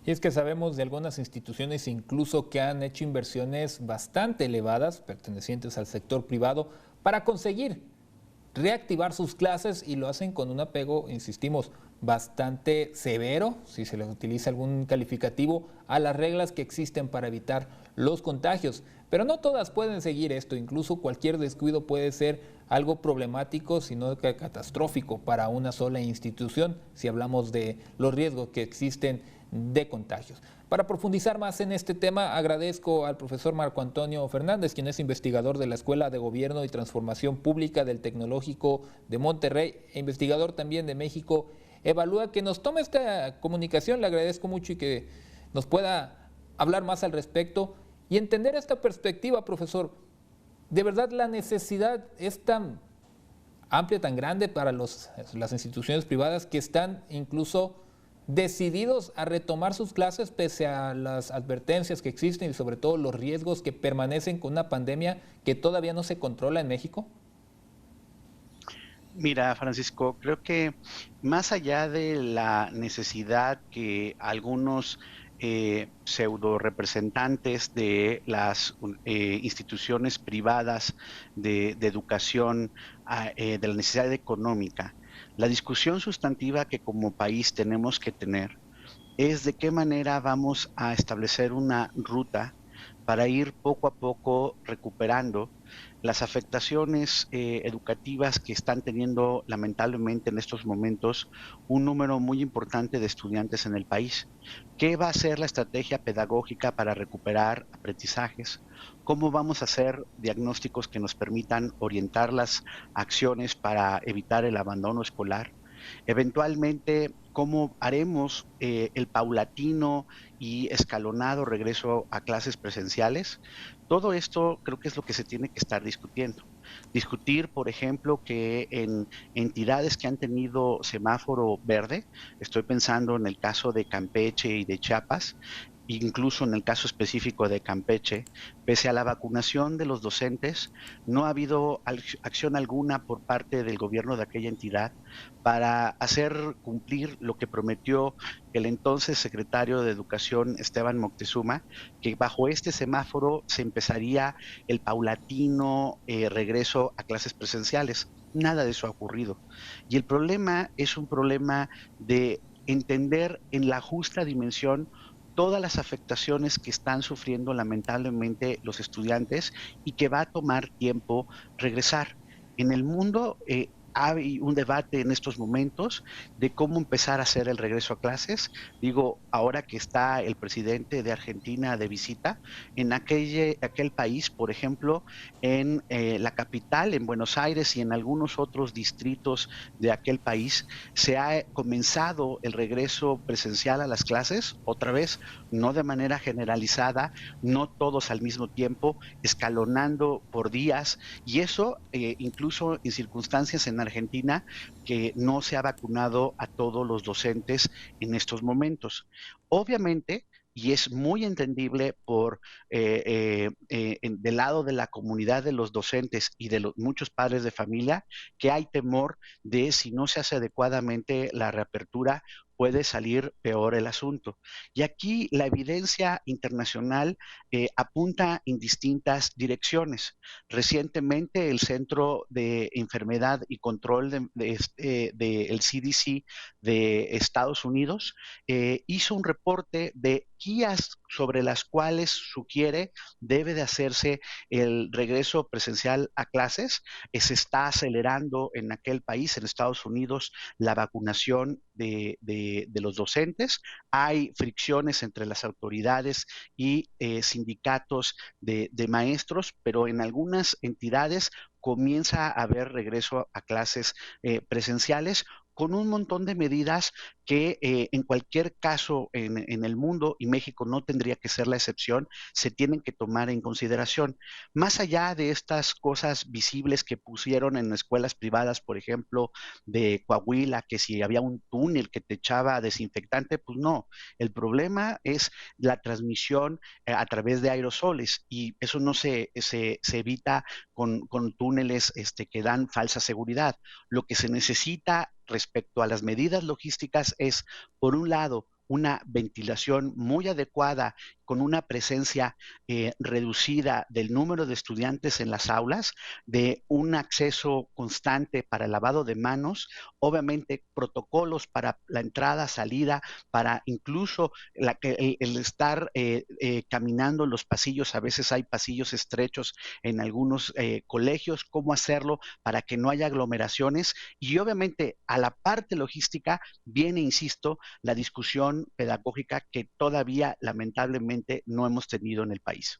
Y es que sabemos de algunas instituciones incluso que han hecho inversiones bastante elevadas, pertenecientes al sector privado, para conseguir reactivar sus clases y lo hacen con un apego, insistimos, bastante severo, si se les utiliza algún calificativo, a las reglas que existen para evitar los contagios. Pero no todas pueden seguir esto, incluso cualquier descuido puede ser algo problemático, sino que catastrófico para una sola institución, si hablamos de los riesgos que existen de contagios. Para profundizar más en este tema, agradezco al profesor Marco Antonio Fernández, quien es investigador de la Escuela de Gobierno y Transformación Pública del Tecnológico de Monterrey e investigador también de México Evalúa, que nos tome esta comunicación. Le agradezco mucho y que nos pueda hablar más al respecto y entender esta perspectiva, profesor. ¿De verdad la necesidad es tan amplia, tan grande para las instituciones privadas que están incluso decididos a retomar sus clases pese a las advertencias que existen y sobre todo los riesgos que permanecen con una pandemia que todavía no se controla en México? Mira, Francisco, creo que más allá de la necesidad que algunos pseudo representantes de las instituciones privadas de educación, de la necesidad económica, la discusión sustantiva que como país tenemos que tener es de qué manera vamos a establecer una ruta para ir poco a poco recuperando las afectaciones educativas que están teniendo lamentablemente en estos momentos un número muy importante de estudiantes en el país. ¿Qué va a ser la estrategia pedagógica para recuperar aprendizajes? ¿Cómo vamos a hacer diagnósticos que nos permitan orientar las acciones para evitar el abandono escolar? Eventualmente, ¿cómo haremos el paulatino y escalonado regreso a clases presenciales? Todo esto creo que es lo que se tiene que estar discutiendo. Discutir, por ejemplo, que en entidades que han tenido semáforo verde, estoy pensando en el caso de Campeche y de Chiapas, incluso en el caso específico de Campeche, pese a la vacunación de los docentes, no ha habido acción alguna por parte del gobierno de aquella entidad para hacer cumplir lo que prometió el entonces secretario de Educación, Esteban Moctezuma, que bajo este semáforo se empezaría el paulatino regreso a clases presenciales. Nada de eso ha ocurrido. Y el problema es un problema de entender en la justa dimensión todas las afectaciones que están sufriendo lamentablemente los estudiantes y que va a tomar tiempo regresar. En el mundo hay un debate en estos momentos de cómo empezar a hacer el regreso a clases. Digo, ahora que está el presidente de Argentina de visita, en aquel país, por ejemplo, en la capital, en Buenos Aires y en algunos otros distritos de aquel país, se ha comenzado el regreso presencial a las clases, otra vez, no de manera generalizada, no todos al mismo tiempo, escalonando por días, y eso incluso en circunstancias en Argentina que no se ha vacunado a todos los docentes en estos momentos. Obviamente, y es muy entendible del lado de la comunidad de los docentes y de los muchos padres de familia, que hay temor de si no se hace adecuadamente la reapertura, puede salir peor el asunto. Y aquí la evidencia internacional apunta en distintas direcciones. Recientemente el Centro de Enfermedad y Control del CDC de Estados Unidos hizo un reporte de guías sobre las cuales sugiere debe de hacerse el regreso presencial a clases. Se está acelerando en aquel país, en Estados Unidos, la vacunación de los docentes. Hay fricciones entre las autoridades y sindicatos de maestros, pero en algunas entidades comienza a haber regreso a clases presenciales con un montón de medidas que en cualquier caso en el mundo, y México no tendría que ser la excepción, se tienen que tomar en consideración. Más allá de estas cosas visibles que pusieron en escuelas privadas, por ejemplo, de Coahuila, que si había un túnel que te echaba desinfectante, pues no. El problema es la transmisión a través de aerosoles y eso no se evita con túneles que dan falsa seguridad. Lo que se necesita respecto a las medidas logísticas es, por un lado, una ventilación muy adecuada, con una presencia reducida del número de estudiantes en las aulas, de un acceso constante para el lavado de manos, obviamente protocolos para la entrada, salida, para incluso el estar caminando en los pasillos. A veces hay pasillos estrechos en algunos colegios, cómo hacerlo para que no haya aglomeraciones, y obviamente a la parte logística viene, insisto, la discusión pedagógica que todavía lamentablemente no hemos tenido en el país.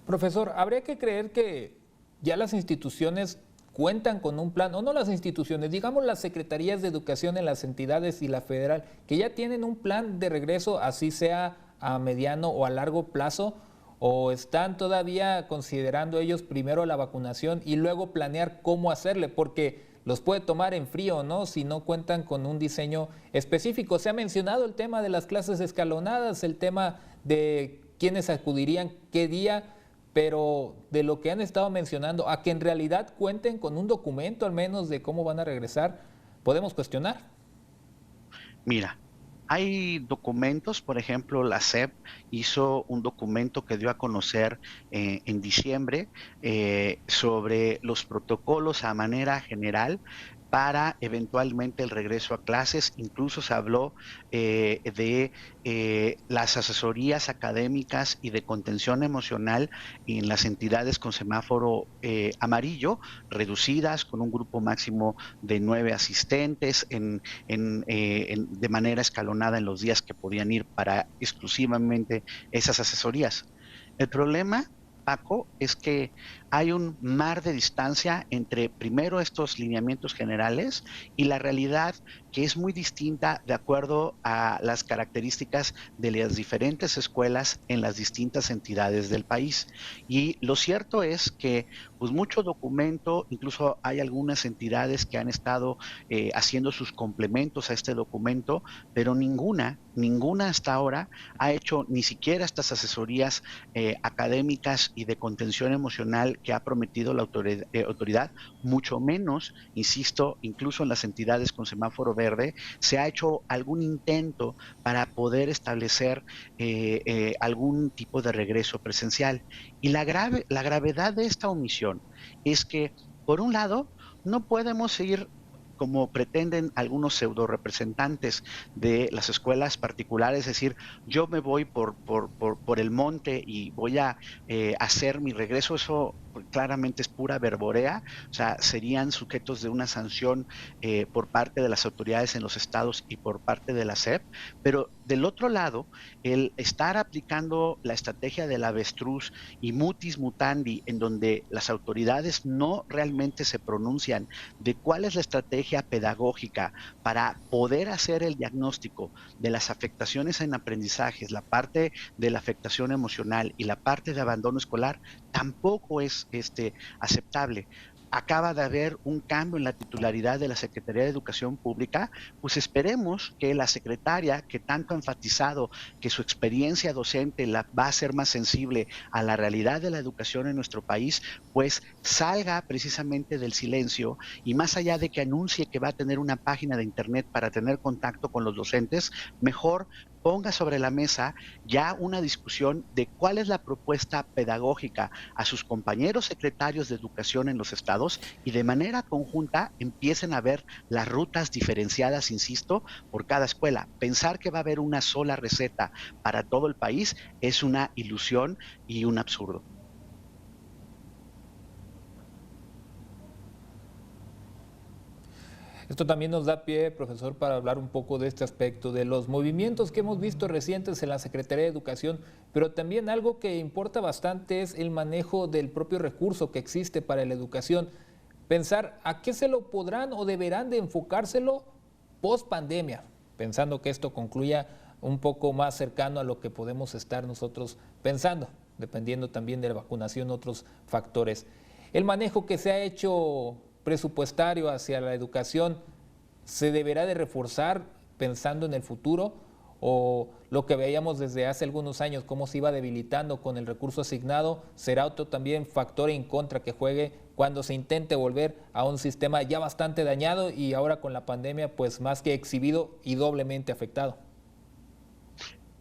Profesor, habría que creer que ya las instituciones cuentan con un plan, o no las instituciones, digamos las secretarías de educación en las entidades y la federal, que ya tienen un plan de regreso, así sea a mediano o a largo plazo, o están todavía considerando ellos primero la vacunación y luego planear cómo hacerle, porque los puede tomar en frío, ¿no? Si no cuentan con un diseño específico. Se ha mencionado el tema de las clases escalonadas, el tema de quiénes acudirían, qué día, pero de lo que han estado mencionando, a que en realidad cuenten con un documento al menos de cómo van a regresar, podemos cuestionar. Mira, hay documentos, por ejemplo, la SEP hizo un documento que dio a conocer en diciembre sobre los protocolos a manera general para eventualmente el regreso a clases. Incluso se habló de las asesorías académicas y de contención emocional en las entidades con semáforo amarillo, reducidas con un grupo máximo de 9 asistentes de manera escalonada en los días que podían ir para exclusivamente esas asesorías. El problema, Paco, es que hay un mar de distancia entre primero estos lineamientos generales y la realidad, que es muy distinta de acuerdo a las características de las diferentes escuelas en las distintas entidades del país. Y lo cierto es que pues mucho documento, incluso hay algunas entidades que han estado haciendo sus complementos a este documento, pero ninguna hasta ahora ha hecho ni siquiera estas asesorías académicas y de contención emocional que ha prometido la autoridad, mucho menos, insisto, incluso en las entidades con semáforo verde, se ha hecho algún intento para poder establecer algún tipo de regreso presencial. Y la gravedad de esta omisión es que, por un lado, no podemos seguir como pretenden algunos pseudo representantes de las escuelas particulares, es decir, yo me voy por el monte y voy a hacer mi regreso. Eso claramente es pura verborea. O sea, serían sujetos de una sanción por parte de las autoridades en los estados y por parte de la SEP, pero del otro lado, el estar aplicando la estrategia del avestruz y mutis mutandi, en donde las autoridades no realmente se pronuncian de cuál es la estrategia pedagógica para poder hacer el diagnóstico de las afectaciones en aprendizajes, la parte de la afectación emocional y la parte de abandono escolar, tampoco es aceptable. Acaba de haber un cambio en la titularidad de la Secretaría de Educación Pública, pues esperemos que la secretaria, que tanto ha enfatizado que su experiencia docente la va a ser más sensible a la realidad de la educación en nuestro país, pues salga precisamente del silencio, y más allá de que anuncie que va a tener una página de internet para tener contacto con los docentes, mejor ponga sobre la mesa ya una discusión de cuál es la propuesta pedagógica a sus compañeros secretarios de educación en los estados, y de manera conjunta empiecen a ver las rutas diferenciadas, insisto, por cada escuela. Pensar que va a haber una sola receta para todo el país es una ilusión y un absurdo. Esto también nos da pie, profesor, para hablar un poco de este aspecto, de los movimientos que hemos visto recientes en la Secretaría de Educación, pero también algo que importa bastante es el manejo del propio recurso que existe para la educación. Pensar a qué se lo podrán o deberán de enfocárselo post pandemia, pensando que esto concluya un poco más cercano a lo que podemos estar nosotros pensando, dependiendo también de la vacunación, otros factores. El manejo que se ha hecho presupuestario hacia la educación se deberá de reforzar pensando en el futuro, o lo que veíamos desde hace algunos años, cómo se iba debilitando con el recurso asignado, será otro también factor en contra que juegue cuando se intente volver a un sistema ya bastante dañado y ahora con la pandemia pues más que exhibido y doblemente afectado.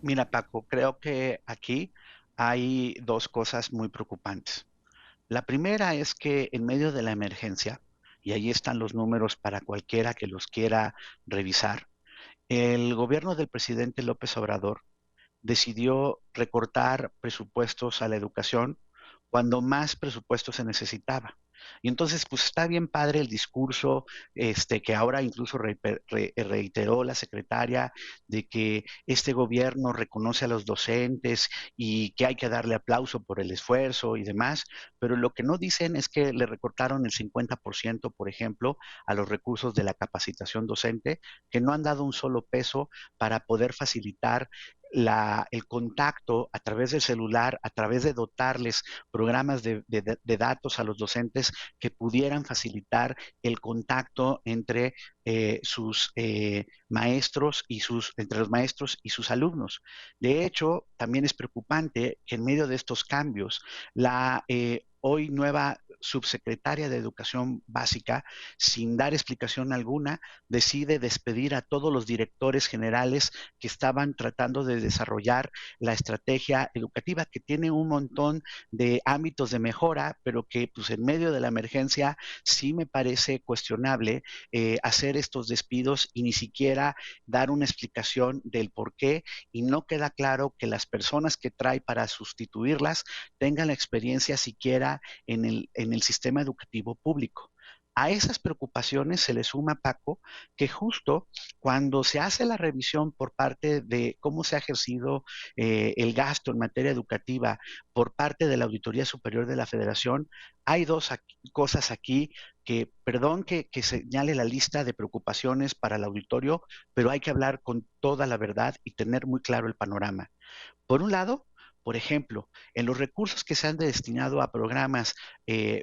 Mira, Paco, creo que aquí hay dos cosas muy preocupantes. La primera es que en medio de la emergencia, y ahí están los números para cualquiera que los quiera revisar, el gobierno del presidente López Obrador decidió recortar presupuestos a la educación cuando más presupuesto se necesitaba. Y entonces, pues está bien padre el discurso, que ahora incluso reiteró la secretaria de que este gobierno reconoce a los docentes y que hay que darle aplauso por el esfuerzo y demás, pero lo que no dicen es que le recortaron el 50%, por ejemplo, a los recursos de la capacitación docente, que no han dado un solo peso para poder facilitar el contacto a través del celular, a través de dotarles programas de datos a los docentes que pudieran facilitar el contacto entre sus maestros y entre los maestros y sus alumnos. De hecho, también es preocupante que en medio de estos cambios, la hoy nueva subsecretaria de Educación Básica, sin dar explicación alguna, decide despedir a todos los directores generales que estaban tratando de desarrollar la estrategia educativa, que tiene un montón de ámbitos de mejora, pero que pues en medio de la emergencia sí me parece cuestionable hacer estos despidos y ni siquiera dar una explicación del por qué, y no queda claro que las personas que trae para sustituirlas tengan la experiencia siquiera en el sistema educativo público. A esas preocupaciones se le suma, Paco, que justo cuando se hace la revisión por parte de cómo se ha ejercido el gasto en materia educativa por parte de la Auditoría Superior de la Federación, hay cosas aquí que, perdón que señale la lista de preocupaciones para el auditorio, pero hay que hablar con toda la verdad y tener muy claro el panorama. Por un lado, por ejemplo, en los recursos que se han destinado a programas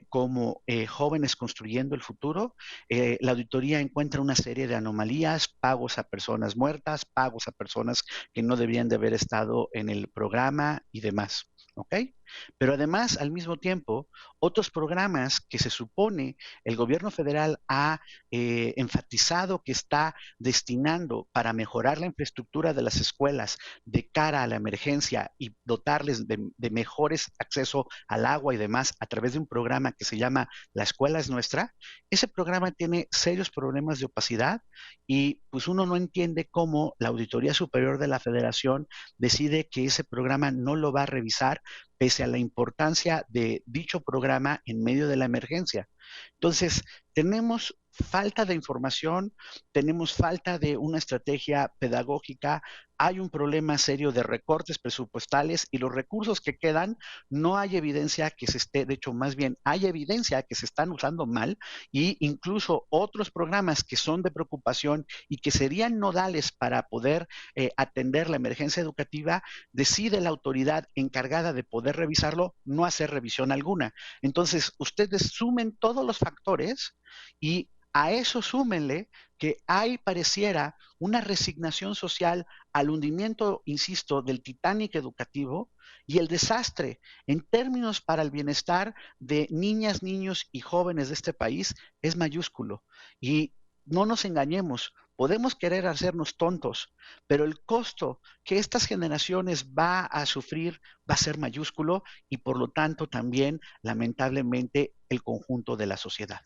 como Jóvenes Construyendo el Futuro, la auditoría encuentra una serie de anomalías, pagos a personas muertas, pagos a personas que no deberían de haber estado en el programa y demás. ¿Ok? Pero además, al mismo tiempo, otros programas que se supone el gobierno federal ha enfatizado que está destinando para mejorar la infraestructura de las escuelas de cara a la emergencia y dotarles de mejores acceso al agua y demás a través de un programa que se llama La Escuela es Nuestra, ese programa tiene serios problemas de opacidad y pues uno no entiende cómo la Auditoría Superior de la Federación decide que ese programa no lo va a revisar pese a la importancia de dicho programa en medio de la emergencia. Entonces, tenemos falta de información, tenemos falta de una estrategia pedagógica, hay un problema serio de recortes presupuestales y los recursos que quedan, no hay evidencia que se esté, de hecho, más bien hay evidencia que se están usando mal y incluso otros programas que son de preocupación y que serían nodales para poder atender la emergencia educativa, decide la autoridad encargada de poder revisarlo no hacer revisión alguna. Entonces, ustedes sumen todos los factores y a eso súmenle que hay, pareciera, una resignación social al hundimiento, insisto, del Titanic educativo y el desastre en términos para el bienestar de niñas, niños y jóvenes de este país es mayúsculo. Y no nos engañemos, podemos querer hacernos tontos, pero el costo que estas generaciones va a sufrir va a ser mayúsculo y por lo tanto también, lamentablemente, el conjunto de la sociedad.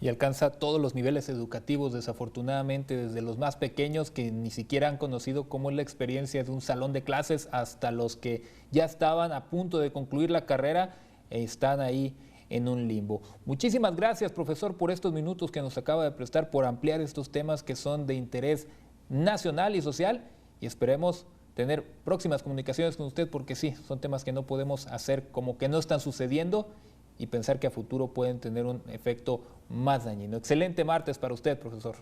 Y alcanza todos los niveles educativos, desafortunadamente, desde los más pequeños que ni siquiera han conocido cómo es la experiencia de un salón de clases, hasta los que ya estaban a punto de concluir la carrera, están ahí en un limbo. Muchísimas gracias, profesor, por estos minutos que nos acaba de prestar, por ampliar estos temas que son de interés nacional y social, y esperemos tener próximas comunicaciones con usted, porque sí, son temas que no podemos hacer como que no están sucediendo y pensar que a futuro pueden tener un efecto más dañino. Excelente martes para usted, profesor.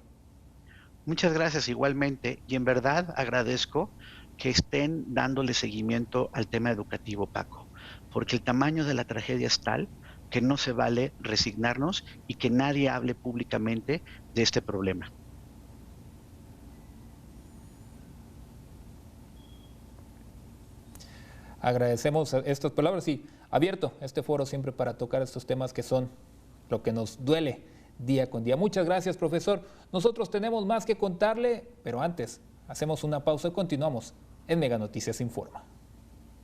Muchas gracias igualmente y en verdad agradezco que estén dándole seguimiento al tema educativo, Paco, porque el tamaño de la tragedia es tal que no se vale resignarnos y que nadie hable públicamente de este problema. Agradecemos estas palabras y abierto este foro siempre para tocar estos temas que son lo que nos duele día con día. Muchas gracias, profesor. Nosotros tenemos más que contarle, pero antes hacemos una pausa y continuamos en Mega Noticias Informa.